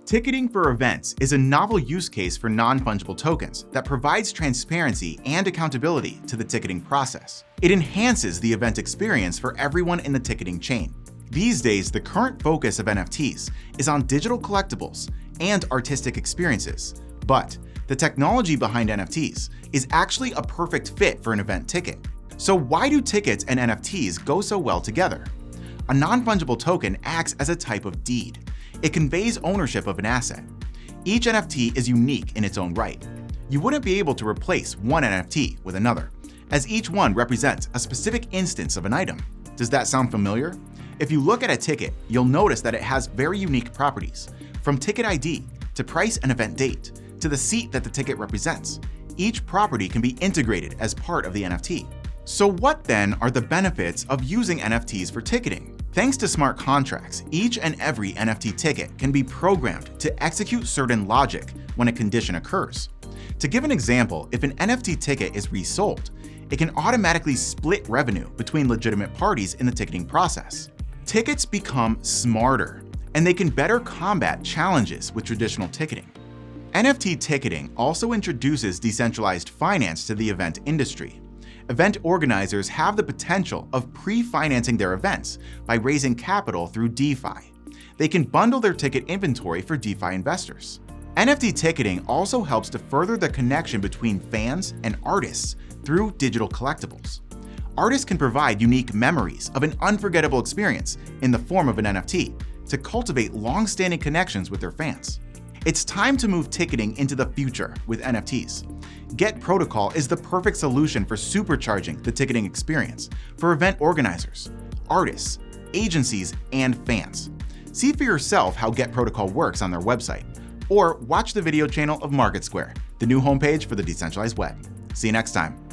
Ticketing for events is a novel use case for non-fungible tokens that provides transparency and accountability to the ticketing process. It enhances the event experience for everyone in the ticketing chain. These days, the current focus of NFTs is on digital collectibles and artistic experiences, but the technology behind NFTs is actually a perfect fit for an event ticket. So why do tickets and NFTs go so well together? A non-fungible token acts as a type of deed. It conveys ownership of an asset. Each NFT is unique in its own right. You wouldn't be able to replace one NFT with another, as each one represents a specific instance of an item. Does that sound familiar? If you look at a ticket, you'll notice that it has very unique properties, from ticket ID to price and event date to the seat that the ticket represents. Each property can be integrated as part of the NFT. So what then are the benefits of using NFTs for ticketing? Thanks to smart contracts, each and every NFT ticket can be programmed to execute certain logic when a condition occurs. To give an example, if an NFT ticket is resold, it can automatically split revenue between legitimate parties in the ticketing process. Tickets become smarter, and they can better combat challenges with traditional ticketing. NFT ticketing also introduces decentralized finance to the event industry. Event organizers have the potential of pre-financing their events by raising capital through DeFi. They can bundle their ticket inventory for DeFi investors. NFT ticketing also helps to further the connection between fans and artists through digital collectibles. Artists can provide unique memories of an unforgettable experience in the form of an NFT to cultivate long-standing connections with their fans. It's time to move ticketing into the future with NFTs. Get Protocol is the perfect solution for supercharging the ticketing experience for event organizers, artists, agencies, and fans. See for yourself how Get Protocol works on their website, or watch the video channel of MarketSquare, the new homepage for the decentralized web. See you next time.